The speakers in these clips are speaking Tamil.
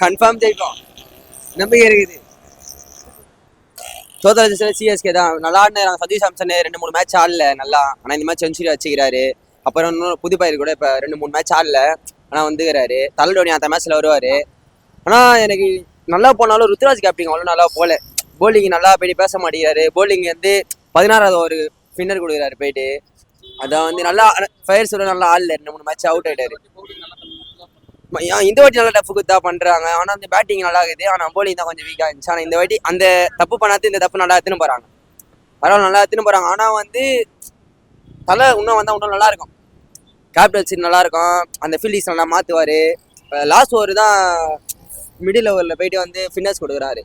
கன்ஃபார்ம் ஜெயிப்போம், நம்பிக்கை இருக்குது. தோத்த சிஎஸ்கே தான் நல்லா ஆடினாங்க. சதீஷ் சாம்சன் 2-3 மேட்ச் ஆடல நல்லா, ஆனால் இந்த மேட்ச் செஞ்சுரி வச்சுக்கிறாரு. அப்புறம் இன்னும் புது பயிர் கூட இப்போ 2-3 மேட்ச் ஆடல, ஆனால் வந்துக்கிறாரு. தள்ளோனி அந்த மேட்ச்ல வருவார். ஆனால் எனக்கு நல்லா போனாலும் ருத்ராஜ் கேப்டிங் அவ்வளோ நல்லா போல. போலிங் நல்லா போயிட்டு பேச மாட்டேங்கிறாரு. போலிங் வந்து 16வது ஒரு ஃபின்னர் கொடுக்குறாரு போயிட்டு. அதான் வந்து நல்லா ஃபயர் சொல்ல நல்லா ஆடல, 2-3 மேட்ச் அவுட் ஆயிட்டாரு. இந்த வாட்டி நல்லா டஃப் குத்தா பண்றாங்க. ஆனா அந்த பேட்டிங் நல்லா இருக்குது, ஆனா போலிங் தான் கொஞ்சம் வீக்கா இருந்துச்சு. ஆனா இந்த வாட்டி அந்த தப்பு பண்ணாது, இந்த தப்பு நல்லா எடுத்துன்னு போறாங்க. பரவாயில்ல, நல்லா எடுத்துன்னு போறாங்க. ஆனா வந்து தலை இன்னும் வந்தா இன்னும் நல்லா இருக்கும். கேப்டன்சி நல்லா இருக்கும், அந்த ஃபீல்டிங்ஸ் நல்லா மாத்துவாரு. லாஸ்ட் ஓவர் தான் மிடில் ஓவரில் போயிட்டு வந்து ஃபிட்னஸ் கொடுக்குறாரு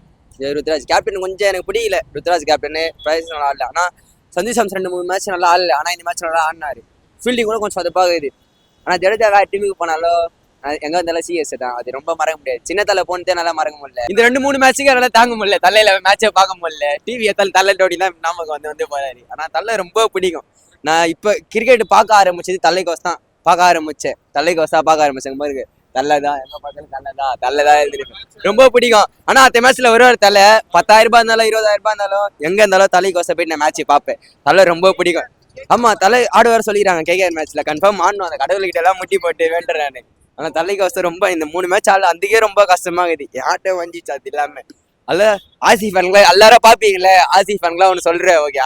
ருத்ராஜ் கேப்டன். கொஞ்சம் எனக்கு பிடிக்கல ருத்ராஜ் கேப்டனு. ப்ரைஸ் நல்லா ஆடல. ஆனால் சந்தீப் சாம்சன் 2-3 மேட்ச் நல்லா ஆடல, ஆனால் இந்த மேட்ச் நல்லா ஆடினாரு. ஃபீல்டிங் கூட கொஞ்சம் சொதப்பாகுது. ஆனால் ஜடேஜா வேறு டீமுக்கு போனாலும் எங்கே இருந்தாலும் சிஎஸ் தான், அது ரொம்ப மறக்க முடியாது. சின்ன தலை போனதே நல்லா மறக்க முடியல. இந்த 2-3 மேட்சுக்கு அதனால தாங்க முடியல, தலையில மேட்சை பார்க்க முடியல. டிவி தலை டோடி தான் நமக்கு வந்து போறாரு. ஆனால் தலை ரொம்ப பிடிக்கும். நான் இப்போ கிரிக்கெட் பார்க்க ஆரம்பிச்சது தலைக்கோஸ் தான் பார்க்க ஆரம்பிச்சேன். தலைக்கோஸா பார்க்க ஆரம்பிச்சேன் பாருங்க. தல்லைதான் எங்க பார்த்தாலும் தல்லைதான் எழுதிருக்கேன். ரொம்ப பிடிக்கும். ஆனா அந்த மேட்ச்ல ஒரு தலை 10,000 ரூபாய் இருந்தாலும் 20,000 ரூபாய் இருந்தாலும் எங்க இருந்தாலும் தலைக்கோசை போயிட்டு நான் மேட்ச் பார்ப்பேன். தலை ரொம்ப பிடிக்கும். ஆமா, தலை ஆடுவார் சொல்லிக்கிறாங்க கேகேஆர் மேட்ச்ல. கன்ஃபார்ம் ஆடணும், அந்த கடவுள்கிட்ட எல்லாம் முட்டி போட்டு வேண்டுறானு. ஆனா தலைக்கோசை ரொம்ப இந்த 3 மேட்ச் ஆடல, அதுக்கே ரொம்ப கஷ்டமாகுது. யார்கிட்ட வந்துச்சு அது இல்லாம. அல்ல ஆசி ஃபேன்களா எல்லாரும் பாப்பீங்களே, ஆசி ஃபேன்களா ஒன்று சொல்றேன் ஓகே.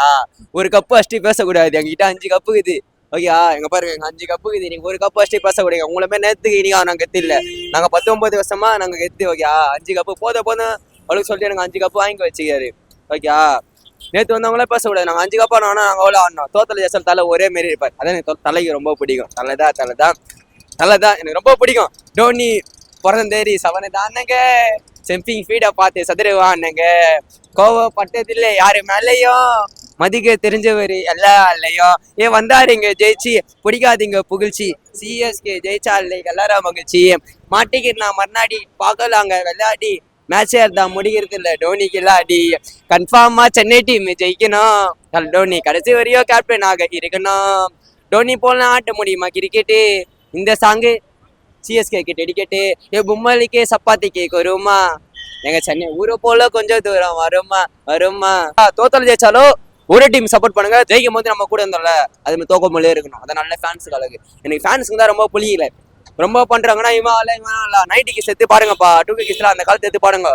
ஒரு கப்பு அஷ்டி பேசக்கூடாது, எங்ககிட்ட 5 கப்பு இருக்குது ஓகே. எங்க பாருங்க, எங்க 5 கப்பு இருக்குது. நீங்க ஒரு கப்பு அஷ்டி பேசக்கூடாது. உங்களுமே நேரத்துக்கு இனியா நாங்க கெத்து இல்லை, நாங்க 19 வருஷமா நாங்க கெத்து ஓகே. 5 கப்பு போதும் அவளுக்கு சொல்லிட்டு எனக்கு 5 கப்பு வாங்கி வச்சுக்காரு ஓகே. நேற்று வந்தவங்களே பேசக்கூடாது, நாங்கள் 5 கப்பா ஆனா நாங்கள் அவ்வளோ ஆடணும். தோத்தல ஜெசல் தலை ஒரே மாரி இருப்பார். அதான் எனக்கு தலைக்கு ரொம்ப பிடிக்கும். தலைதான் எனக்கு ரொம்ப பிடிக்கும். டோனி பிறந்தேரி சவனை தானங்க, செம்பிங் ஃபீடை பார்த்து சதுரவானுங்க. கோவப்பட்டதில்லை யாரு மேலேயும், மதிக்க தெரிஞ்சவர் எல்லாரையும். ஏன் வந்தாருங்க ஜெயிச்சு, பிடிக்காதீங்க புகழ்ச்சி. சிஎஸ்கே ஜெயிச்சா இல்லை எல்லாரும் மகிழ்ச்சி. மாட்டிக்கிட்டு நான் மறுநாடி பார்க்கலாங்க விளையாடி. மேட்சே இருந்தா முடிக்கிறது இல்லை டோனிக்கு இல்லாடி. கன்ஃபார்மா சென்னை டீம் ஜெயிக்கணும். டோனி கடைசி வரையும் கேப்டன் ஆக இருக்கணும். டோனி போல ஆட்ட முடியுமா கிரிக்கெட்டு? இந்த சாங்கு சிஎஸ்கேக்கு டெடிக்கேட்டு. பொம்மலிக்கே சப்பாத்திக்கு வருமா, எங்க சென்னை ஊரை போல கொஞ்சம் தூரம் வருமா. தோத்தல் ஜெயிச்சாலும் ஒரு டீம் சப்போர்ட் பண்ணுங்க, ஜெயிக்கும் போது நம்ம கூட இருந்தோம்ல அது மாதிரி தோக்க மொழியே இருக்கணும். அதான் நல்ல ஃபேன்ஸுக்கு அழகு. எனக்கு ஃபேன்ஸுக்கு தான் ரொம்ப புரியல, ரொம்ப பண்றாங்கன்னா இவன் 90 செத்து பாருங்கப்பா, 2K அந்த காலத்து எடுத்து பாருங்க.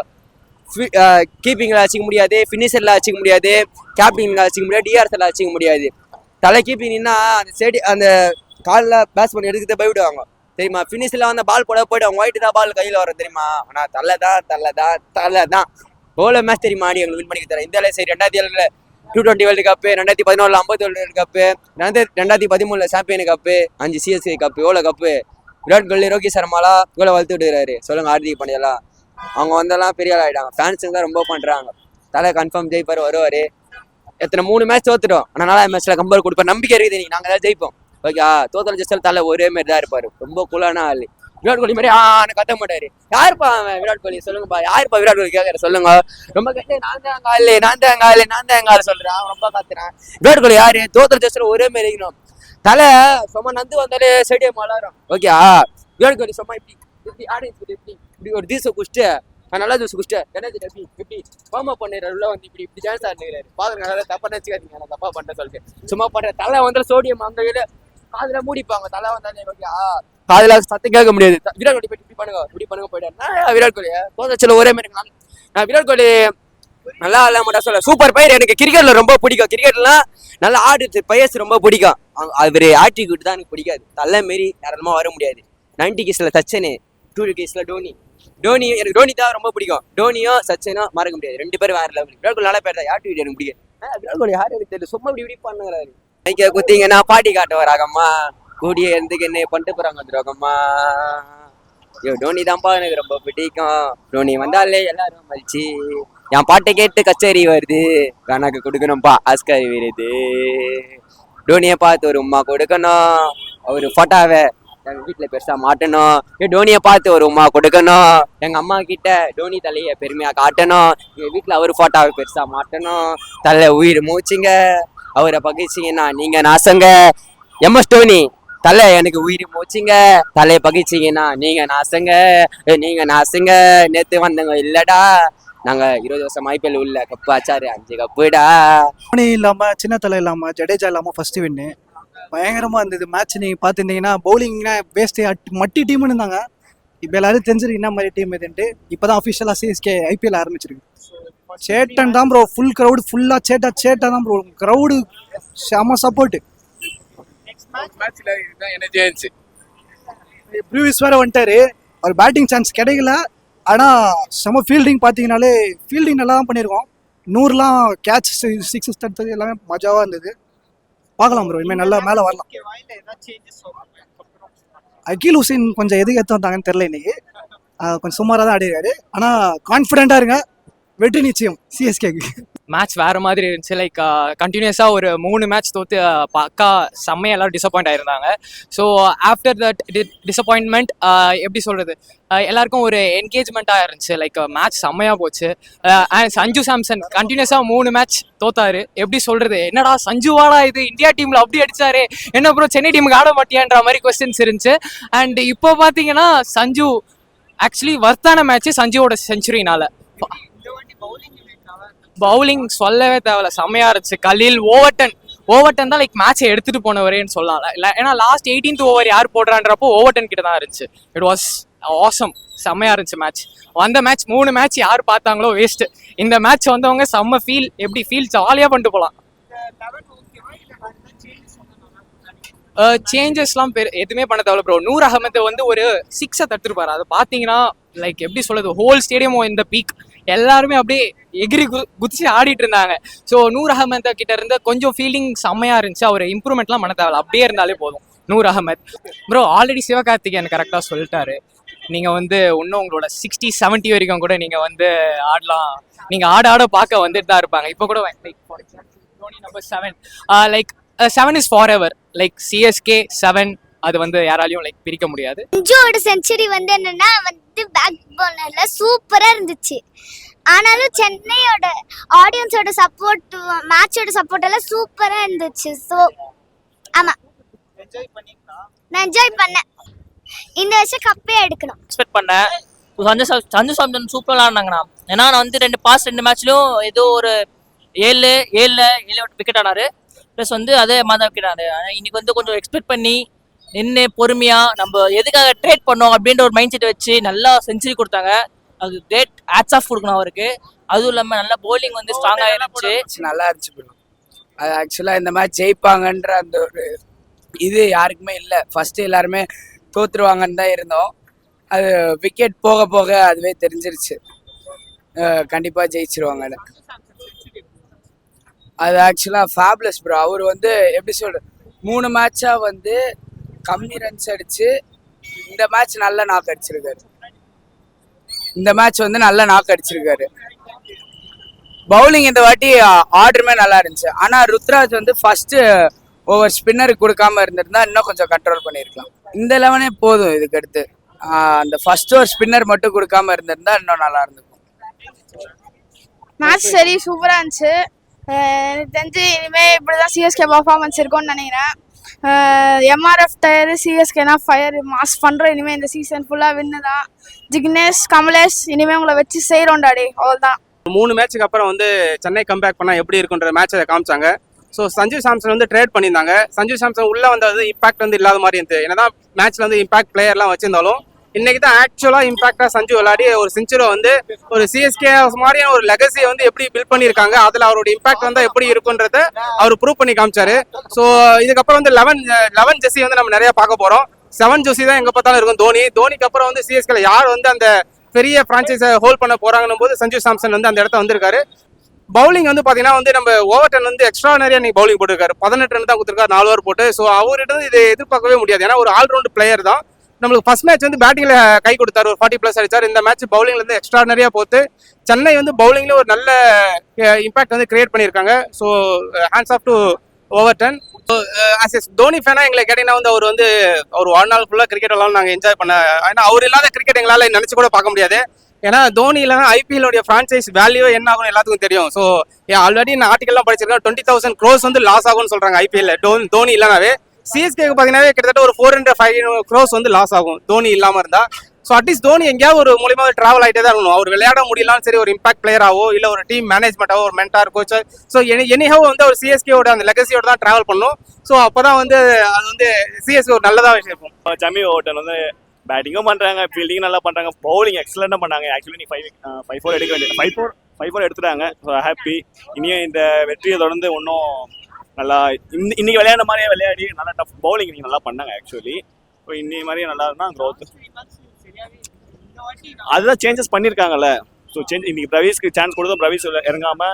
கீப்பிங்ல வச்சுக்க முடியாது, ஃபினிஷர்ல வச்சுக்க முடியாது, கேப்டிங்ல வச்சுக்க முடியாது, டிஆர்எஸ்ல வச்சுக்க முடியாது. தலை கீப்பிங்னா அந்த ஸ்டேடி அந்த காலில் பேட்ஸ் பண்ணி எடுக்கிறத போய்விடுவாங்க தெரியுமா. ஃபினிஷ்ல வந்து பால் போட போயிடுவாங்க, ஒயிட் தான் பால் கையில் வரும் தெரியுமா. ஆனால் தலை தான் எவ்வளோ மேட்ச் தெரியுமா ஆடி எங்களுக்கு வின் பண்ணி தரேன். இந்தியாவில சரி 2007 T20 world cup, 2014 50 world cup, 2013 champion cup, 5 CSK cup, எவ்வளோ கப்பு. விராட் கோலி, ரோஹித் சர்மாலாம் இவ்வளோ வளர்த்து விட்டுறாரு. சொல்லுங்க, ஹார்திக் பாண்டியாலாம் அவங்க வந்தெல்லாம் பெரிய ஆள் ஆகிட்டாங்க. ஃபேன்ஸுங்க தான் ரொம்ப பண்ணுறாங்க. தலை கன்ஃபார்ம் ஜெயிப்பார், வருவார். எத்தனை 3 மேட்ச் தோத்துட்டோம், ஆனால் 4 மேட்ச்ல கம்பேர் கொடுப்பேன். நம்பிக்கை இருக்குது, நீங்க நாங்கள் தான் ஜெயிப்போம் ஓகே. தோத்தல் ஜெயிச்சால் தலை ஒரே மாதிரி தான் இருப்பாரு, ரொம்ப கூலான ஆள். விராட் கோலி மாதிரி கத்த மாட்டாரு. யாருப்பா அவன் விராட் கோலி சொல்லுங்கப்பா, யாருப்பா விராட் கோலி கேட்கற சொல்லுங்க. ரொம்ப கட்ட நான் தான் ஆள் சொல்றேன், ரொம்ப காத்துறேன். விராட் கோலி யாரு? தோத்தல் ஜெயிச்சாலும் ஒரே மாதிரி இருக்கணும். தலை சும்மா நந்து வந்தாலே ஸ்டேடியம் வளரும் ஓகே. விராட் கோலி சும்மா இப்படி ஆடி இப்படி ஒரு தீச குஷ்டு, நல்லா ஜூஸ் குஷ்டு எப்படி ஃபார்மா பண்ணிடுறாரு உள்ள வந்து இப்படி சான்ஸ் ஆடுறாரு. பாக்குறேன் நல்லா தப்பா நினைச்சுக்காதீங்க, நான் தப்பா பண்றேன் சொல்லிட்டு சும்மா பண்றேன். தலை வந்து சோடியம் அந்த காதுல மூடிப்பாங்க. தலை வந்தாலே ஓகே, காதுல சத்தம் கேட்க முடியாது. விராட் கோலி இப்படி பண்ணுங்க போயிட்டாரு. விராட் கோலி தோச்சல ஒரே மாதிரி. நான் விராட் கோலி நல்லா ஆட மாட்டா சொல்ல, சூப்பர் பையர். எனக்கு கிரிக்கெட்ல ரொம்ப பிடிக்கும், கிரிக்கெட்லாம் நல்லா ஆடுறது பையர்ஸ் ரொம்ப பிடிக்கும். அவரு ஆட்டிடியூட் தான் எனக்கு பிடிக்காது. தலை மாரி யாரெல்லாமா வர முடியாது. 90 சச்சின், 2K டோனி எனக்கு டோனி தான் ரொம்ப பிடிக்கும். டோனியும் சச்சினும் மறக்க முடியாது, 2 பேரும் வேற லெவல். விராட் கோலி நல்ல பேர் தான், ஆட்டிடியூட் எனக்கு பிடிக்கும். விராட் கோலி யாரும் எனக்கு தெரியல, சும்மா இப்படி பண்ணுறாரு. நீங்க குத்திங்கன்னா பாட்டி காட்ட வராகம்மா, கூடிய இருந்துக்கு என்ன பண்ணிட்டு போறாங்க வந்துருவாங்கம்மா. டோனி தான்ப்பா எனக்கு ரொம்ப பிடிக்கும். டோனி வந்தாலே எல்லாரும் மதிச்சு என் பாட்டை கேட்டு கச்சேரி வருது, கணக்கு கொடுக்கணும்ப்பா ஆஸ்கர் விருது. டோனியை பார்த்து ஒரு உமா கொடுக்கணும், அவரு போட்டோவை எங்க வீட்டுல பெருசா மாட்டணும். டோனியை பார்த்து ஒரு உமா கொடுக்கணும், எங்க அம்மா கிட்ட டோனி தலைய பெருமையா காட்டணும். எங்க வீட்டுல அவரு போட்டோவை பெருசா மாட்டணும். தலை உயிர் மூச்சுங்க, அவரை பகிச்சிங்கன்னா நீங்க நாசங்க. MS டோனி தலை எனக்கு உயிர் போச்சுங்க, தலையை பகிச்சிங்கன்னா நீங்க நாசுங்க, நேத்து வந்தவங்க இல்லடா, நாங்க 20 வருஷம் ஐபிஎல் உள்ள கப்பு ஆச்சாரு 5 கப்புடா. தோனி இல்லாம சின்ன தலை இல்லாம ஜடேஜா இல்லாம ஃபர்ஸ்ட் வின்னு பயங்கரமா இருந்தது மேட்ச். நீங்க பாத்துருந்தீங்கன்னா பவுலிங்னா வேஸ்ட் மட்டி டீம்னு இருந்தாங்க. இப்போ எல்லாரும் தெரிஞ்சிருக்கு என்ன மாதிரி டீம் இதுன்ட்டு. இப்பதான் அஃபிஷியலா சிஎஸ்கே ஐபிஎல் ஆரம்பிச்சிருக்கு. சேட்டன் தான் ப்ரோ, ஃபுல் கிரௌடு, ஃபுல்லா சேட்டா தான் ப்ரோ, கிரௌடு செம சப்போர்ட். ப்ரூவிஸ் வேற வந்துட்டாரு, அவர் பேட்டிங் சான்ஸ் கிடைக்கல. ஆனா செம ஃபீல்டிங் பாத்தீங்கன்னாலே ஃபீல்டிங் நல்லா தான் பண்ணியிருக்கோம். 100லாம் கேட்ச் 6 தடுத்தது எல்லாமே மஜாவா இருந்தது. பார்க்கலாம் ப்ரோ, இனிமேல் நல்லா மேலே வரலாம். அகில் ஹுசைன் கொஞ்சம் எதுக்கு எடுத்து வந்தாங்கன்னு தெரியல இன்னைக்கு. கொஞ்சம் சுமாராக தான் ஆடிருக்காரு. ஆனால் கான்ஃபிடென்ட்டாக இருங்க, வெற்றி நிச்சயம் சிஎஸ்கேக்கு. மேட்ச் வேறு மாதிரி இருந்துச்சு. லைக் கண்டினியூஸாக ஒரு 3 மேட்ச் தோற்று பக்கா செம்மையாக எல்லாரும் டிசப்பாயிண்ட் ஆயிருந்தாங்க. ஸோ ஆஃப்டர் தட் டிசப்பாயின்மெண்ட் எப்படி சொல்கிறது, எல்லாருக்கும் ஒரு என்கேஜ்மெண்ட்டாக இருந்துச்சு. லைக் மேட்ச் செம்மையாக போச்சு. அண்ட் சஞ்சு சாம்சன் கண்டினியூஸாக 3 மேட்ச் தோத்தாரு. எப்படி சொல்கிறது, என்னடா சஞ்சுவாடா இது, இந்தியா டீமில் அப்படி அடிச்சாரு, என்ன ப்ரோ சென்னை டீமுக்கு ஆட மாட்டியான்ற மாதிரி கொஸ்டின்ஸ் இருந்துச்சு. அண்ட் இப்போ பார்த்தீங்கன்னா சஞ்சு ஆக்சுவலி வர்த்தான மேட்ச் சஞ்சுவோட செஞ்சுரினால. பவுலிங் சொல்லவே தேவையில்ல, செம்மையா இருந்துச்சு. கலீல் ஓவர்டன் தான் லைக் மேட்சை எடுத்துட்டு போனவரேன்னு சொல்லலாம். இல்லை ஏன்னா லாஸ்ட் 18th ஓவர் யார் போடுறான்றப்போ ஓவர்டன் கிட்ட தான் இருந்துச்சு. இட் வாஸ் ஆசம், செம்மையா இருந்துச்சு மேட்ச். அந்த மேட்ச் 3 மேட்ச் யார் பார்த்தாங்களோ வேஸ்ட். இந்த மேட்ச் வந்தவங்க செம்ம ஃபீல் ஜாலியாக பண்ணிட்டு போகலாம். சேஞ்சஸ்லாம் எதுவுமே பண்ண தேவையில்ல ப்ரோ. நூர் அகமது வந்து ஒரு 6 தட்டுருப்பாரு. அதை பார்த்தீங்கன்னா லைக் எப்படி சொல்றது, ஹோல் ஸ்டேடியம் இந்த பீக் எல்லாருமே அப்படியே எகிரி குதிச்சு ஆடிட்டு இருந்தாங்க. ஸோ நூர் அகமது கிட்ட இருந்து கொஞ்சம் ஃபீல்டிங் செம்மையா இருந்துச்சு. அவர் இம்ப்ரூவ்மெண்ட்லாம் பண்ண தேவையில்ல, அப்படியே இருந்தாலே போதும். நூர் அகமத் ப்ரோ ஆல்ரெடி சிவகார்த்திகேயன் கரெக்டாக சொல்லிட்டாரு. நீங்கள் வந்து இன்னும் உங்களோட 60-70 வரைக்கும் கூட நீங்கள் வந்து ஆடலாம். நீங்கள் ஆட பார்க்க வந்துட்டு தான் இருப்பாங்க. இப்போ கூட Dhoni number 7 like 7 is for ever. Like CSK 7 அது வந்து யாராலையும் லைக் பிரிக்க முடியாது. சஞ்சுவோட செஞ்சுரி வந்து என்னன்னா வந்து பேக் பவுலர்ல சூப்பரா இருந்துச்சு. ஆனாலும் சென்னையோட ஆடியன்ஸோட சப்போர்ட், மேட்சோட சப்போர்ட் எல்லாம் சூப்பரா இருந்துச்சு. ஸோ ஆமா, நான் என்ஜாய் பண்ணேன். இந்த வருஷம் கப்பே எடுக்கணும் எக்ஸ்பெக்ட் பண்ணேன். சஞ்சு சாம்சன் சூப்பராக ஆனாங்கண்ணா. ஏன்னா நான் வந்து 2 மேட்ச்லயும் ஏதோ ஒரு 7 விக்கெட் ஆனாரு. ப்ளஸ் வந்து அதே மாதிரி விக்கெட் ஆனாரு. இன்னைக்கு வந்து கொஞ்சம் எக்ஸ்பெக்ட் பண்ணி நின்று பொறுமையா நம்ம எதுக்காக ட்ரேட் பண்ணோம் அப்படின்ற ஒரு மைண்ட் செட் வச்சு நல்லா செஞ்சுரி கொடுத்தாங்க. அது கிரேட் ஹேட்ஸ் ஆஃப் கொடுக்கணும் அவருக்கு. அதுவும் இல்லாமல் நல்ல போலிங் வந்து ஸ்ட்ராங்காக இருந்துச்சு, நல்லா இருந்துச்சு ப்ரோ. அது ஆக்சுவலாக இந்த மேட்ச் ஜெயிப்பாங்கன்ற அந்த ஒரு இது யாருக்குமே இல்லை. ஃபர்ஸ்ட் எல்லாருமே தோத்துருவாங்கன்னு தான் இருந்தோம். அது விக்கெட் போக போக அதுவே தெரிஞ்சிருச்சு, கண்டிப்பாக ஜெயிச்சிருவாங்கன்னு. அது ஆக்சுவலாக ஃபேப்லஸ் ப்ரோ. அவர் வந்து எப்படி சொல்கிறது, 3 மேட்சாக வந்து கம்மி ரன்ஸ் அடிச்சு இந்த மேட்ச் நல்ல நாக் அடிச்சிருக்காரு. இந்த மேட்ச் வந்து நல்ல நாக் அடிச்சிருக்காரு. பவுலிங் இந்த வாட்டி ஆர்டருமே நல்லா இருந்துச்சு. ஆனால் ருத்ராஜ் வந்து ஃபர்ஸ்ட் ஓவர் ஸ்பின்னருக்கு கொடுக்காம இருந்திருந்தா இன்னும் கொஞ்சம் கண்ட்ரோல் பண்ணியிருக்கலாம். இந்த 11 போதும். இதுக்கு அடுத்து அந்த ஃபர்ஸ்ட் ஓவர் ஸ்பின்னர் மட்டும் கொடுக்காம இருந்திருந்தா இன்னும் நல்லா இருந்திருக்கும். மேட்ச் சரி சூப்பராக இருந்துச்சு. எனக்கு தெரிஞ்சு இனிமேல் இப்படி தான் சிஎஸ்கே பர்ஃபார்மன்ஸ் இருக்கும்னு நினைக்கிறேன். எம்ஆர்எஃப் டயர் சிஎஸ்கேனா ஃபயர் மாஸ் பண்ணுறோம். இனிமேல் இந்த சீசன் ஃபுல்லாக வின்னு தான். ஜிக்னேஷ், கமலேஷ் இனிமேல் உங்களை வச்சு செய்கிறோண்டாடி, அவ்வளோதான். 3 மேட்சுக்கு அப்புறம் வந்து சென்னை கம்பேக் பண்ணால் எப்படி இருக்குன்ற மேட்சை காமிச்சாங்க. ஸோ சஞ்சு சாம்சன் வந்து ட்ரேட் பண்ணியிருந்தாங்க. சஞ்சு சாம்சன் உள்ளே வந்தது இம்பாக்ட் வந்து இல்லாத மாதிரி இருந்தது. என்னதான் மேட்ச்ல வந்து இம்பாக்ட் பிளேயர்லாம் வச்சிருந்தாலும் இன்னைக்கு தான் ஆக்சுவலாக இம்பாக்டாக சஞ்சு விளையாடி ஒரு செஞ்சுரி வந்து ஒரு சிஎஸ்கே மாதிரியான ஒரு லெகசியை வந்து எப்படி பில்ட் பண்ணியிருக்காங்க, அதில் அவரோட இம்பாக்ட் வந்து எப்படி இருக்குன்றத அவர் ப்ரூவ் பண்ணி காமிச்சாரு. ஸோ இதுக்கப்புறம் வந்து 11 ஜெர்சி வந்து நம்ம நிறைய பார்க்க போகிறோம். 7 ஜெர்சி தான் எங்கே பார்த்தாலும் இருக்கும். தோனிக்கு அப்புறம் வந்து சிஎஸ்கேல யார் வந்து அந்த பெரிய பிரான்ச்சைஸை ஹோல்ட் பண்ண போறாங்கன்னும் போது சஞ்சு சாம்சன் வந்து அந்த இடத்த வந்திருக்காரு. பவுலிங் வந்து பார்த்தீங்கன்னா வந்து நம்ம ஓவர்டன் வந்து எக்ஸ்ட்ரானரியா நீங்க பவுலிங் போட்டிருக்காரு. 18 ரன் தான் கொடுத்துருக்காரு 4 ஓவர் போட்டு. ஸோ அவர்கிட்ட இதை எதிர்பார்க்கவே முடியாது. ஏன்னா ஒரு ஆல்ரவுண்ட் பிளேயர் தான். நம்மளுக்கு ஃபர்ஸ்ட் மேட்ச் வந்து பேட்டிங்ல கை கொடுத்தாரு, ஒரு 40+ அடிச்சார். இந்த மேட்ச் பவுலிங்ல இருந்து எக்ஸ்ட்ரானரியா போட்டு சென்னை வந்து பவுலிங்ல ஒரு நல்ல இம்பாக்ட் வந்து கிரியேட் பண்ணியிருக்காங்க. So hands off to Overton. So as a Dhoni ஃபேனா எங்களை கேட்டீங்கன்னா வந்து அவர் வந்து ஒரு 1 நாள் ஃபுல்லாக கிரிக்கெட் எல்லாம் நாங்கள் என்ஜாய் பண்ண. ஏன்னா அவர் இல்லாத கிரிக்கெட் எங்களால் நினைச்சு கூட பார்க்க முடியாது. ஏன்னா தோனி இல்லைன்னா ஐபிஎல் ஃப்ரான்ச்சைஸ் வேல்யூ என்ன ஆகும் எல்லாத்துக்கும் தெரியும். ஸோ ஆல்ரெடி நான் ஆர்டிகல்லாம் படிச்சிருக்கேன், 20,000 crores வந்து லாஸ் ஆகும்னு சொல்றாங்க ஐபிஎல் தோனி இல்லைனாவே. சிஎஸ்கேக்கு பார்த்தீங்கன்னா கிட்டத்தட்ட ஒரு 405 crores வந்து லாஸ் ஆகும் தோனி இல்லாமல் இருந்தா. ஸோ அட்லீஸ்ட் தோனி எங்கேயாவது ஒரு மூலியமாக டிராவல் ஆகிட்டே தான் இருக்கணும். அவர் விளையாட முடியலாம் சரி, ஒரு இம்பாக்ட் பிளேயராவோ இல்லை ஒரு டீம் மேனேஜ்மெண்ட்டாவோ ஒரு மென்டார் கோச், ஸோ எனிஹவ் வந்து ஒரு சிஎஸ்கேவோட அந்த லெகசியோட தான் டிராவல் பண்ணணும். ஸோ அப்போதான் வந்து அது வந்து சிஎஸ்கே ஒரு நல்லதாக இருக்கும். ஜமி ஓட்டன் வந்து பேட்டிங்கும் பண்ணுறாங்க, ஃபீல்டிங்கும் நல்லா பண்ணுறாங்க, பவுலிங் எக்ஸலண்டாக பண்ணாங்க. ஆக்சுவலி நீ 5-4 எடுக்க வேண்டியது 5-4 எடுத்துட்டாங்க. So happy. இனியும் இந்த வெற்றியை தொடர்ந்து இன்னும் நல்லா இன்னைக்கு விளையாட மாதிரியே விளையாடி நல்லா டஃப் பவுலிங் நீங்கள் நல்லா பண்ணாங்க. ஆக்சுவலி ஸோ இன்னி மாதிரியே நல்லா இருந்தால் க்ரோத். அதுதான் சேஞ்சஸ் பண்ணியிருக்காங்கல்ல. ஸோ இன்னைக்கு பிரவீஸ்க்கு சான்ஸ் கொடுத்தோம், பிரவீஸ் இறங்காம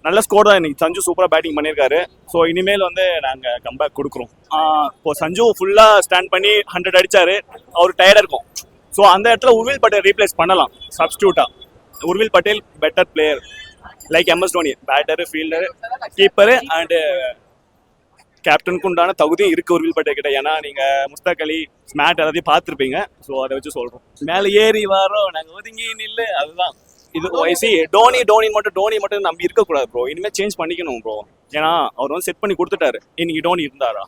நல்ல ஸ்கோர் தான். இன்னைக்கு சஞ்சு சூப்பராக பேட்டிங் பண்ணியிருக்காரு. ஸோ இனிமேல் வந்து நாங்கள் கம்பேக் கொடுக்குறோம். இப்போ சஞ்சு ஃபுல்லாக ஸ்டாண்ட் பண்ணி 100 அடிச்சாரு, அவர் டயர்டாக இருக்கும். ஸோ அந்த இடத்துல உர்வில் பட்டேல் ரீப்ளேஸ் பண்ணலாம் சப்ஸ்டியூட்டா. Urvil Patel better player like MS Dhoni, batter, fielder, keeper and கேப்டனுக்கு உண்டான தகுதியும் இருக்கு உர்வில் பட்டேல் கிட்ட. ஏன்னா நீங்க முஸ்தாக் அலி, ஸ்மாட் எல்லாத்தையும் பார்த்துருப்பீங்க. ஸோ அதை வச்சு சொல்றோம். மேலே ஏறி வரோம் நாங்கள் ஒதுங்கி நில்லு, அதுதான் இது. டோனி மட்டும் நம்பி இருக்கக்கூடாது ப்ரோ. இனிமேல் சேஞ்ச் பண்ணிக்கணும் ப்ரோ. ஏன்னா அவர் வந்து செட் பண்ணி கொடுத்துட்டாரு. இன்னைக்கு டோனி இருந்தாரா?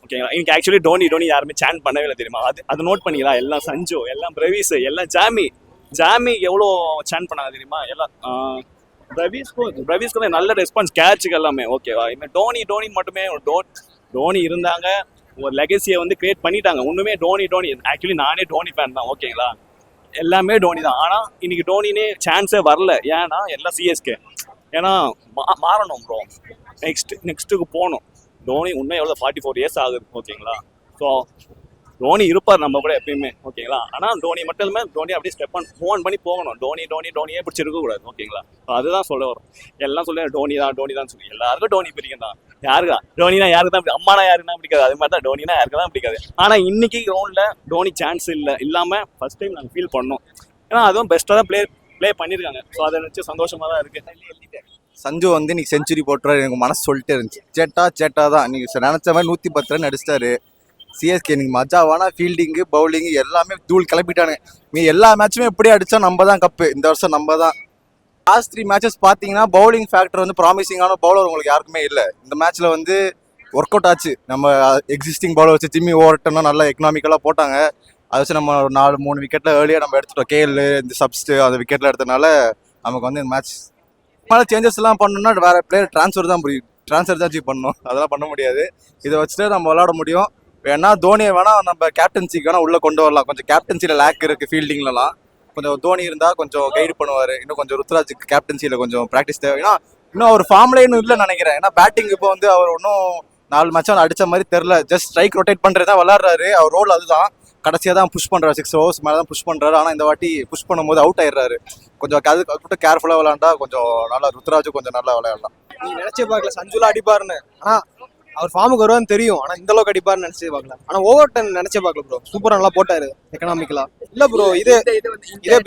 ஓகேங்களா? இன்னைக்கு ஆக்சுவலி டோனி யாருமே சேன் பண்ணவே இல்லை தெரியுமா? அது நோட் பண்ணிக்கலாம். எல்லாம் சஞ்சு, எல்லாம் பிரவீஸ், எல்லாம் ஜாமி எவ்வளோ சேன் பண்ணாங்க தெரியுமா? எல்லாம் பிரவீஸ்க்கு நல்ல ரெஸ்பான்ஸ் கேட்சுக்கு எல்லாமே. ஓகேவா? இனிமேல் டோனி மட்டுமே டோனி இருந்தாங்க, ஒரு லெகசியை வந்து கிரியேட் பண்ணிட்டாங்க. ஒன்றுமே டோனி ஆக்சுவலி நானே டோனி ஃபேன் தான். ஓகேங்களா? எல்லாமே டோனி தான். ஆனால் இன்னைக்கு டோனினே சான்ஸே வரல. ஏன்னா எல்லாம் சிஎஸ்கே. ஏன்னா மாறணும் ப்ரோ. நெக்ஸ்ட்டுக்கு போகணும். டோனி உண்மை எவ்வளோ 44 years ஆகுது. ஓகேங்களா? ஸோ டோனி இருப்பார் நம்ம கூட எப்பயுமே. ஓகேங்களா? ஆனால் டோனி மட்டும் இல்லாமல் டோனி அப்படியே ஸ்டெப் மூவ் பண்ணி போகணும். டோனியே பிடிச்சிருக்க கூடாது. ஓகேங்களா? அதுதான் சொல்ல வரும். எல்லாம் சொல்ல டோனி தான் சொல்லி எல்லாருக்கும் டோனி பிடிக்கும் தான். யாருக்கா டோனினா யாருக்கு தான் அம்மானா யாருக்குன்னா பிடிக்காது. அது மாதிரி தான் டோனினா யாருக்கு தான் பிடிக்காது. ஆனால் இன்னைக்கு கிரவுண்டில் டோனி சான்ஸ் இல்லாமல் ஃபர்ஸ்ட் டைம் நாங்கள் ஃபீல் பண்ணோம். ஏன்னா அதுவும் பெஸ்ட்டாக தான் ப்ளே பண்ணியிருக்காங்க. ஸோ அதை வச்சு சந்தோஷமாக தான் இருக்குது. சஞ்சு வந்து இன்னைக்கு செஞ்சுரி போட்டுறாரு, எனக்கு மனசு சொல்லிட்டே இருந்துச்சு. சேட்டா தான் நீங்கள் நினச்ச மாதிரி 110 ரன் அடிச்சிட்டாரு. சிஎஸ்கே இன்னைக்கு மஜாவான ஃபீல்டிங்கு, பவுலிங்கு எல்லாமே தூள் கிளப்பிட்டானுங்க. எல்லா மேட்சுமே எப்படி அடித்தா நம்ம தான் கப்பு. இந்த வருஷம் நம்ம தான். லாஸ்ட் 3 மேட்சஸ் பார்த்தீங்கன்னா பவுலிங் ஃபேக்டர் வந்து ப்ராமிசிங்கான பவுலர் உங்களுக்கு யாருக்குமே இல்லை. இந்த மேட்ச்சில் வந்து ஒர்க் அவுட் ஆச்சு. நம்ம எக்ஸிஸ்டிங் பவுலர் வச்சு ஜிம்மி ஓவர்டன்னா நல்லா எக்கனாமிக்கலாக போட்டாங்க. அதை வச்சு நம்ம ஒரு 4-3 விக்கெட்டில் ஏர்லியாக நம்ம எடுத்துட்டோம். கேஎல் இந்த சப்ஸ்ட்டு அந்த விக்கெட்டில் எடுத்தனால நமக்கு வந்து இந்த மேட்ச் மேலே சேஞ்சஸ் எல்லாம் பண்ணணும்னா வேறு பிளேயர் ட்ரான்ஸ்ஃபர் தான் அச்சீவ் பண்ணணும். அதெல்லாம் பண்ண முடியாது. இதை வச்சுட்டு நம்ம விளாட முடியும். வேணா தோனியை வேணால் நம்ம கேப்டன்சிக்கு வேணால் உள்ளே கொண்டு வரலாம். கொஞ்சம் கேப்டன்சியில் லேக் இருக்குது ஃபீல்டிங்லலாம். கொஞ்சம் தோனி இருந்தால் கொஞ்சம் கைடு பண்ணுவார். இன்னும் கொஞ்சம் ருத்ராஜுக்கு கேப்டன்சியில் கொஞ்சம் ப்ராக்டிஸ் தேவை. ஏன்னா இன்னும் அவர் ஃபார்ம்லேயே இன்னும் இல்லைன்னு நினைக்கிறேன். ஏன்னா பேட்டிங் இப்போ வந்து அவர் இன்னும் 4 மேட்ச் அடித்த மாதிரி தெரில. ஜஸ்ட் ஸ்ட்ரைக் ரொட்டேட் பண்ணுறது தான் விளாட்றாரு. அவர் ரோல் அதுதான். கடைசியாக தான் புஷ் பண்ணுறாரு. 6 overs மேலே தான் புஷ் பண்ணுறாரு. ஆனால் இந்த வாட்டி புஷ் பண்ணும்போது அவுட் ஆயிடுறாரு. கொஞ்சம் அது கேர்ஃபுல்லாக விளாண்டா கொஞ்சம் நல்லா ருத்ராஜும் கொஞ்சம் நல்லா விளையாடலாம். நீ நினைச்சே பார்க்கல சஞ்சுலா அடிப்பாருன்னு. ஆனால் அவர் ஃபார்முக்கு வருவான்னு தெரியும். ஆனால் இந்த அளவுக்கு அடிப்பாருன்னு நினைச்சே பார்க்கல. ஆனால் ஓவர் டன் நினைச்சே பார்க்கல ப்ரோ. சூப்பராக நல்லா போட்டாரு எக்கனாமிக்கலா. இல்லை ப்ரோ, இதே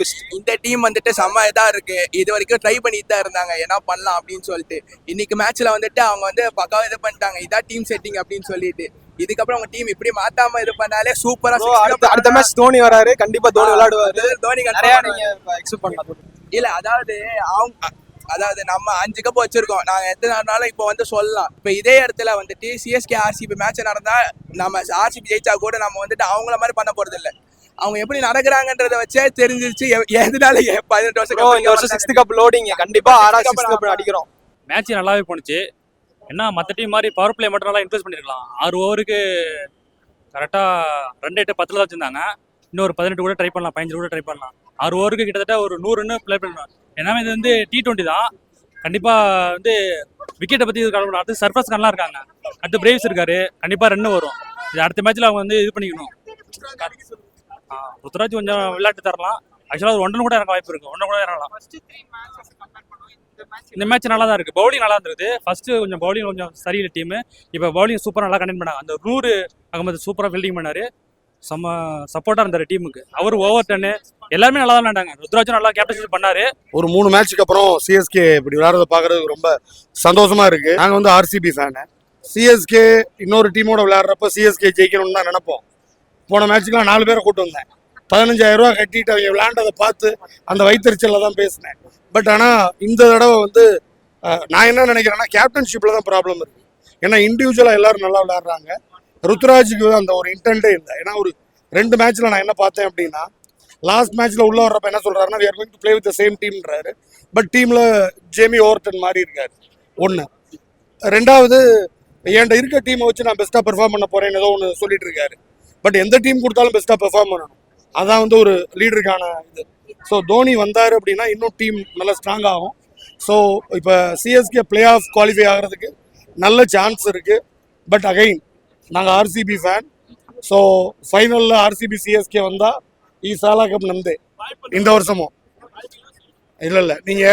பெஸ்ட். இந்த டீம் வந்துட்டு செம்ம இதாக இருக்கு. இது வரைக்கும் ட்ரை பண்ணிட்டு தான் இருந்தாங்க என்ன பண்ணலாம் அப்படின்னு சொல்லிட்டு. இன்னைக்கு மேட்ச்ல வந்துட்டு அவங்க வந்து பக்காவா இது பண்ணிட்டாங்க. இதான் டீம் செட்டிங் அப்படின்னு சொல்லிட்டு. இதுக்கப்புறம் அவங்க டீம் இப்படி மாத்தாம இது பண்ணாலே சூப்பரா. அடுத்த மேட்ச் தோனி வராரு, கண்டிப்பா தோனி விளையாடுவாரு. தோனி நிறைய நீங்க எக்ஸ்பெக்ட் பண்ணலாம். இல்ல அதாவது நம்ம 5 கப் வச்சிருக்கோம். நாங்க எத்தனாலும் இப்போ வந்து சொல்லலாம். இப்போ இதே இடத்துல வந்துட்டு சிஎஸ்கே ஆர்சிபி மேட்ச் நடந்தா நம்ம ஆர்சிபி ஜெயிச்சா கூட நம்ம வந்துட்டு அவங்கள மாதிரி பண்ண போறது இல்லை. அவங்க எப்படி நடக்கிறாங்கன்றத வச்சே தெரிஞ்சிருச்சு எதனால 18 வருஷம். இந்த வருஷம் 6th கப் லோடிங் கண்டிப்பா 6th கப் அடிக்கிறோம். மேட்ச் நல்லாவே போணுச்சு. என்ன மற்ற டீம் மாதிரி பவர் பிளே மட்டும் நல்லா இன்க்ரீஸ் பண்ணிருக்கலாம். 6 ஓவருக்கு கரெக்டாக ரன் ரேட்டு 10 தான் வச்சிருந்தாங்க. இன்னொரு 18 கூட ட்ரை பண்ணலாம், 15 கூட ட்ரை பண்ணலாம். 6 ஓவருக்கு கிட்டத்தட்ட ஒரு 100 ரன் ப்ளே பண்ணலாம். ஏன்னா இது வந்து T20 தான். கண்டிப்பாக வந்து விக்கெட்டை பற்றி இது கலப்படும். அடுத்து சர்ஃபஸ் கான்லாம் இருக்காங்க, அடுத்து பிரேவ்ஸ் இருக்காரு. கண்டிப்பாக ரன் வரும். இது அடுத்த மேட்ச்சில் அவங்க வந்து இது பண்ணிக்கணும். ருத்ராஜ் கொஞ்சம் விளையாட்டு தரலாம். ஆக்சுவலாக ஒரு 1 கூட இறங்க வாய்ப்பு இருக்குது. 1 கூட இறங்கலாம். இந்த மேட்ச் நல்லா தான் இருக்குது. பவுலிங் நல்லா இருந்தது. ஃபர்ஸ்ட் கொஞ்சம் பவுலிங் கொஞ்சம் சரியில்லை டீமு. இப்போ பவுலிங் சூப்பராக நல்லா கண்டெக்ட் பண்ணாங்க. அந்த நூறு அகமது சூப்பராக ஃபீல்டிங் பண்ணார். செம்ம சப்போர்ட்டாக இருந்தார் டீமுக்கு. அவர் ஓவர் டன்னு எல்லாருமே நல்லா தான் விளையாண்டாங்க. ருத்ராஜும் நல்லா கேப்டன்ஷிப் பண்ணாரு. ஒரு 3 மேட்ச்சுக்கு அப்புறம் சிஎஸ்கே இப்படி விளையாடுறத பார்க்கறதுக்கு ரொம்ப சந்தோஷமா இருக்கு. நாங்கள் வந்து ஆர்சிபி ஃபேனு. சிஎஸ்கே இன்னொரு டீமோட விளையாடுறப்ப சிஎஸ்கே ஜெயிக்கணும்னு தான் நினைப்போம். போன மேட்ச்சுக்குலாம் 4 பேரை கூட்டு வந்தேன். 15,000 ரூபா கட்டிட்டு அவங்க விளையாண்டதை பார்த்து அந்த வைத்தறிச்சலில் தான் பேசினேன். பட் ஆனால் இந்த தடவை வந்து நான் என்ன நினைக்கிறேன்னா கேப்டன்ஷிப்பில் தான் ப்ராப்ளம் இருக்குது. ஏன்னா இண்டிவிஜுவலாக எல்லாரும் நல்லா விளையாடுறாங்க. ருத்ராஜுக்கு அந்த ஒரு இன்டென்ட்டே இல்லை. ஏன்னா ஒரு 2 மேட்ச்ல நான் என்ன பார்த்தேன் அப்படின்னா, லாஸ்ட் மேட்ச்ல உள்ள வர்றப்ப என்ன சொல்றாருன்னா, we are going to play with the same teamன்றாரு. பட் டீம்ல ஜேமி ஓவர்டன் மாதிரி இருக்காரு. ஒன்று. 2வது, என்கிட்ட இருக்க டீமை வச்சு நான் பெஸ்ட்டாக பெர்ஃபார்ம் பண்ண போறேன்னு ஏதோ ஒன்று சொல்லிட்டு இருக்காரு. பட் எந்த டீம் கொடுத்தாலும் பெஸ்ட்டாக பெர்ஃபார்ம் பண்ணணும். அதான் வந்து ஒரு லீடருக்கான இது. ஸோ தோனி வந்தார் அப்படின்னா இன்னும் டீம் நல்லா ஸ்ட்ராங் ஆகும். ஸோ இப்போ சிஎஸ்கே பிளே ஆஃப் குவாலிஃபை ஆகிறதுக்கு நல்ல சான்ஸ் இருக்குது. பட் அகைன் நாங்கள் ஆர்சிபி ஃபேன். ஸோ ஃபைனலில் ஆர்சிபி சிஎஸ்கே வந்தால் ஈ சாலா கப் நந்தே இந்த வருஷமும். இல்ல நீங்க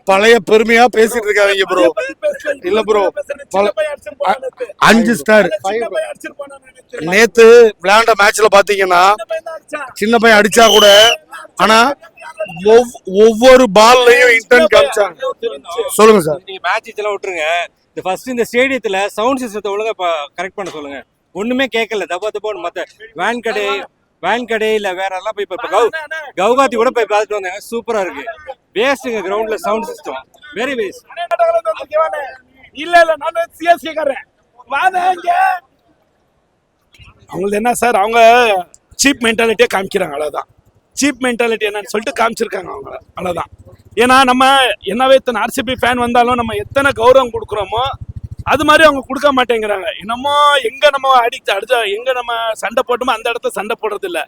பழைய பெருமையா பேசிட்டு இருக்காதீங்க ப்ரோ. இல்ல ப்ரோ, 5 ஸ்டார் நேத்து விளையாண்ட மேட்ச்ல பாத்தீங்கன்னா சின்ன பையன் அடிச்சா கூட, ஆனா ஒவ்வொரு பால்லையும் இன்டென்ட் காமிச்சாங்க. சொல்லுங்க சார். நீங்க மேட்ச் இதெல்லாம் விட்டுருங்க. இந்த ஃபர்ஸ்ட் இந்த ஸ்டேடியத்துல சவுண்ட் சிஸ்டத்தை ஒழுங்கா கரெக்ட் பண்ண சொல்லுங்க. ஒண்ணுமே கேட்கல, தப்பா தப்பா மத்த வேன் கடை இல்ல வேற எல்லாம் போய் கவுகாத்தி கூட போய் பார்த்துட்டு வந்தாங்க. சூப்பரா இருக்கு. வேஸ்ட்டுங்க கிரவுண்ட்ல சவுண்ட் சிஸ்டம், வெரி வேஸ்ட். இல்ல நான் சிஎஸ்கே காரன் வாங்க. அவங்களுக்கு என்ன சார், அவங்க சீப் மென்டாலிட்டியே காமிக்கிறாங்க, அவ்வளவுதான். சீப் மென்டாலிட்டி என்னன்னு சொல்லிட்டு காமிச்சிருக்காங்க அவங்க, அவ்வளவுதான். ஏன்னா நம்ம என்னவே இத்தனை ஆர்சிபி ஃபேன் வந்தாலும் நம்ம எத்தனை கௌரவம் கொடுக்குறோமோ அது மாதிரி அவங்க கொடுக்க மாட்டேங்கிறாங்க. என்னமோ எங்க நம்ம அடுத்த எங்க நம்ம சண்டை போட்டோமோ அந்த இடத்துல சண்டை போடுறது இல்ல,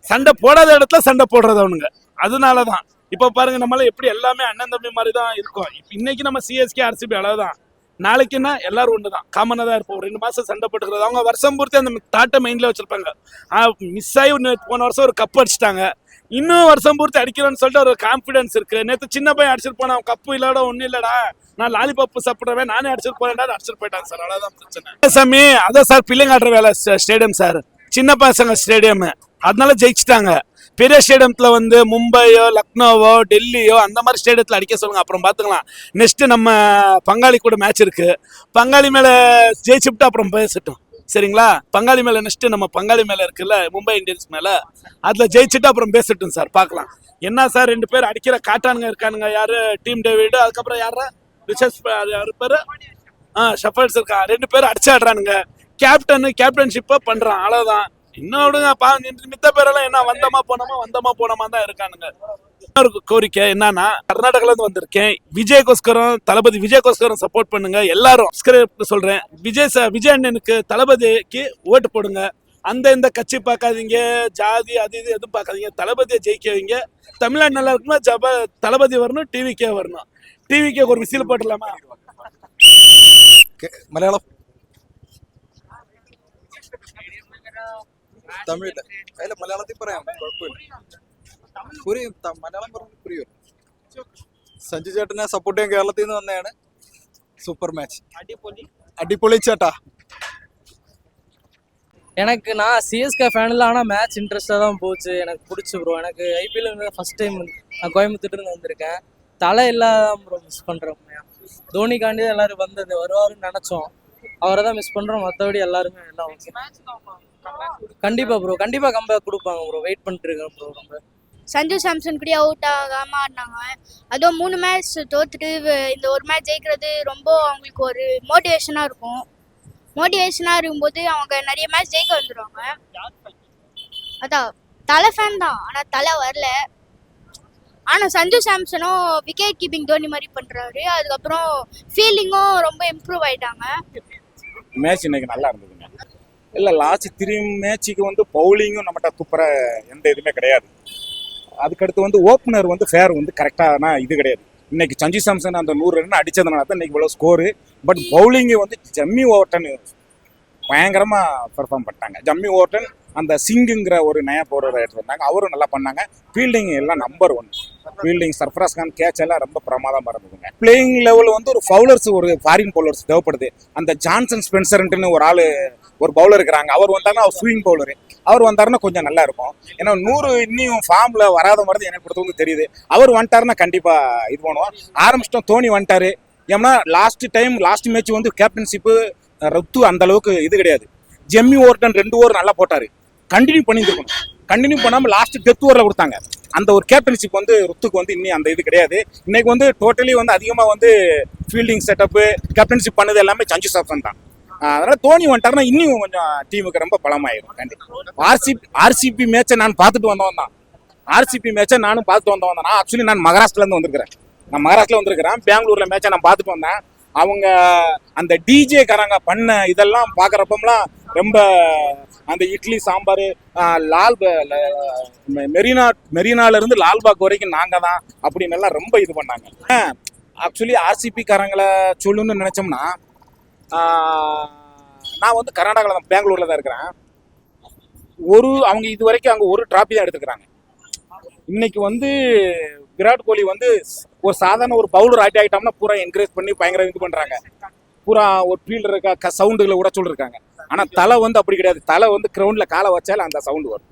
சண்டை போடாத இடத்துல சண்டை போடுறது அவனுங்க. அதனாலதான் இப்ப பாருங்க, நம்மளால எப்படி எல்லாமே அண்ணன் தம்பி மாதிரி தான் இருக்கும். இன்னைக்கு நம்ம சிஎஸ்கே ஆர்சிபி அளவுதான், நாளைக்குன்னா எல்லாரும் ஒண்ணுதான், காமனா தான் இருப்போம். 2 மாசம் சண்டை போட்டுக்கிறது. அவங்க வருஷம் பூர்த்தி அந்த தாட்டை மைண்ட்ல வச்சிருப்பாங்க. மிஸ் ஆகி போன வருஷம் ஒரு கப் அடிச்சிட்டாங்க, இன்னும் வருஷம் பூர்த்தி அடிக்கிறோன்னு சொல்லிட்டு ஒரு கான்பிடன்ஸ் இருக்கு. நேற்று சின்ன பையன் அடிச்சிட்டு போனான், கப்பு இல்லாட ஒன்னும் இல்லடா, நான் லாலிபாப் சாப்பிடுறேன் நானே அடிச்சிட்டு போறேன்டா, அடிச்சிட்டு போயிட்டான் சார். அவ்வளவுதான் பிரச்சனை சாமி. அதான் சார் பிள்ளைங்க ஆடுற வேலை ஸ்டேடியம் சார், சின்ன பசங்க ஸ்டேடியம், அதனால ஜெயிச்சிட்டாங்க. பெரிய ஸ்டேடியத்துல மும்பையோ லக்னோவோ டெல்லியோ அந்த மாதிரி ஸ்டேடியத்துல அடிக்க சொல்லுங்க, அப்புறம் பாத்துக்கலாம். நெக்ஸ்ட் நம்ம பங்காளி கூட மேட்ச் இருக்கு, பங்காளி மேல ஜெயிச்சுட்டு அப்புறம் பேசட்டும், சரிங்களா? பங்காளி மேல நெக்ஸ்ட் நம்ம பங்காளி மேல இருக்குல்ல, மும்பை இந்தியன்ஸ் மேல, அதுல ஜெயிச்சுட்டு அப்புறம் பேசட்டும் சார், பார்க்கலாம். என்ன சார் 2 பேர் அடிக்கிற காட்டானுங்க இருக்கானுங்க, யாரு டீம் டேவிட், அதுக்கப்புறம் யாரா யாரு பேரு ஷஃபர்ஸ் இருக்கான், 2 பேரும் அடிச்சாடுறானுங்க. கேப்டன்ஷிப்பா பண்றான், அவ்வளவுதான். இன்னும் விடுங்க, மித்த பேரெல்லாம் என்ன வந்தமா போனோமா தான் இருக்கானுங்க. கோரிக்கை என்னன்னா, கர்நாடகால இருந்து வந்திருக்கேன், தளபதி விஜய்கோஸ்கரம் சப்போர்ட் பண்ணுங்க எல்லாரும். சொல்றேன், விஜய் அண்ணனுக்கு தளபதிக்கு ஓட்டு போடுங்க. இந்த கட்சி பார்க்காதீங்க, ஜாதி அது இது எதுவும் பார்க்காதீங்க, தளபதியை ஜெயிக்க வைங்க. தமிழ்நாடு நல்லா இருக்குன்னா தளபதி வரணும், டிவிக்கே வரணும். டிவிக்கே ஒரு விசில் போட்டுடலாமா? മലയാളം തമിഴ് അല്ല മലയാളത്തിൽ പറയാം, കുഴപ്പമില്ല. പുരിയും, മലയാളം പറഞ്ഞ് പുരിയും. സഞ്ജു ചേട്ടനെ സപ്പോർട്ട് ചെയ്യാൻ കേരളത്തിൽ നിന്ന് വന്നതാണ്. സൂപ്പർ മാച്ച്, അടിപൊളി ചേട്ടാ. எனக்கு நான் சிஎஸ்கே ஃபேனில், ஆனால் மேட்ச் இன்ட்ரெஸ்டாக தான் போச்சு, எனக்கு பிடிச்சி ப்ரோ. எனக்கு ஐபிஎல் ஃபர்ஸ்ட் டைம் நான் கோயம்புத்தூர்லேருந்து வந்திருக்கேன். தலை இல்லாதான் ப்ரோ மிஸ் பண்ணுறோம். தோனிக்காண்டி எல்லாரும் வருவாருன்னு நினச்சோம், அவரை தான் மிஸ் பண்ணுறோம். மற்றபடி எல்லாருமே எல்லாம் ஓகே. கண்டிப்பாக ப்ரோ, கண்டிப்பாக கம்பேக் கொடுப்பாங்க ப்ரோ, வெயிட் பண்ணிட்டு இருக்கேன் ப்ரோ. ரொம்ப சஞ்சு சாம்சன் கூட அவுட் ஆகாம ஆடினாங்க. அதுவும் 3 மேட்ச் தோத்துட்டு இந்த ஒரு மேட்ச் ஜெயிக்கிறது ரொம்ப அவங்களுக்கு ஒரு மோட்டிவேஷனாக இருக்கும். மோட்டிவேஷனாக இருக்கும்போது அவங்க நிறைய மேட்ச் ஜெயிக்க வந்துடுவாங்க. அதான் தலை ஃபேன் தான், ஆனால் தலை வரல. ஆனால் சஞ்சு சாம்சனும் விக்கெட் கீப்பிங் தோனி மாதிரி பண்ணுறாரு. அதுக்கப்புறம் ஃபீல்டிங்கும் ரொம்ப இம்ப்ரூவ் ஆகிட்டாங்க. மேட்ச் இன்னைக்கு நல்லா இருந்ததுங்க. இல்லை லாஸ்ட் 3 மேட்சுக்கு பவுலிங்கும் நம்மகிட்ட துப்புற எந்த இதுவுமே கிடையாது. அதுக்கடுத்து ஓப்பனர் ஃபேர் கரெக்டான இது கிடையாது. இன்னைக்கு சஞ்சு சாம்சன் அந்த 100 ரன் அடிச்சதுனால தான் இன்னைக்கு இவ்வளோ ஸ்கோரு. பட் பவுலிங்கு ஜம்மி ஓவர்டன் பயங்கரமாக பெர்ஃபார்ம் பண்ணிட்டாங்க. ஜம்மி ஓவர்டன் அந்த சிங்குங்கிற ஒரு நயா பவுலர் எடுத்து வந்தாங்க, அவரும் நல்லா பண்ணாங்க. ஃபீல்டிங் எல்லாம் number 1. Fielding Sarfaraz Khan catch எல்லாம் ரொம்ப பிரமாதமாக இருந்ததுங்க. பிளேயிங் லெவல் ஒரு ஃபவுலர்ஸ், ஒரு ஃபாரின் பவுலர்ஸ் தேவைப்படுது. அந்த ஜான்சன் ஸ்பென்சர்ன்ட்டுன்னு ஒரு ஆள், ஒரு பவுலர் இருக்கிறாங்க. அவர் வந்தாருன்னா அவர் ஸ்விங் பவுலரு, அவர் வந்தாருன்னா கொஞ்சம் நல்லா இருக்கும். ஏன்னா 100 இன்னும் ஃபார்ம்ல வராத மாதிரி எனக்கு பொறுத்தவரைக்கும் தெரியுது. அவர் வந்துட்டாருன்னா கண்டிப்பா இது பண்ணுவோம். ஆரம்பிச்சிட்டோம், தோனி வந்துட்டாரு. ஏன்னா லாஸ்ட் மேட்ச் கேப்டன்ஷிப்பு ருத்து அந்த அளவுக்கு இது கிடையாது. ஜெம்மி ஓவர்டன் 2 ஓவர் நல்லா போட்டாரு, கண்டினியூ பண்ணியிருக்கணும். கண்டினியூ பண்ணாமல் லாஸ்ட் டெத் ஓவரில் கொடுத்தாங்க. அந்த ஒரு கேப்டன்ஷிப் ருத்துக்கு இன்னும் அந்த இது கிடையாது. இன்னைக்கு டோட்டலி அதிகமாக ஃபீல்டிங் செட்டப்பு கேப்டன்ஷிப் பண்ணது எல்லாமே சஞ்சு சாம்சன் தான். அதனால தோனி வந்துட்டாருன்னா இன்னும் கொஞ்சம் டீமுக்கு ரொம்ப பலமாயிரும் கண்டிப்பா. ஆர்சிபி மேட்சை நான் பார்த்துட்டு வந்தவன் தான். ஆர்சிபி மேட்சை நானும் பார்த்துட்டு வந்தவன் தான். நான் ஆக்சுவலி நான் மகாராஷ்டிராலேருந்து வந்திருக்கிறேன். பெங்களூர்ல மேட்சை நான் பார்த்துட்டு வந்தேன். அவங்க அந்த டிஜே காரங்க பண்ண இதெல்லாம் பார்க்குறப்பம்லாம் ரொம்ப அந்த இட்லி சாம்பார் மெரினால இருந்து லால்பாக் வரைக்கும் நாங்க தான் அப்படின்னு எல்லாம் ரொம்ப இது பண்ணாங்க. ஆக்சுவலி ஆர்சிபி காரங்களை சொல்லணும்னு நினைச்சோம்னா நான் வந்து கர்நாடகாவில் தான், பெங்களூர்ல தான் இருக்கிறேன். அவங்க இது வரைக்கும் அங்கே ஒரு டிராபி தான் எடுத்துக்கிறாங்க. இன்னைக்கு வந்து விராட் கோலி வந்து ஒரு சாதாரண ஒரு பவுலர் ஆயிட்டோம்னா பூரா என்கரேஜ் பண்ணி பயங்கர இது பண்றாங்க. பூரா ஒரு ஃபீல்டர் சவுண்டுகளை கூட சொல்லிருக்காங்க. ஆனா தலை வந்து அப்படி கிடையாது. தலை வந்து கிரவுண்ட்ல காலை வச்சாலும் அந்த சவுண்ட் வரும்.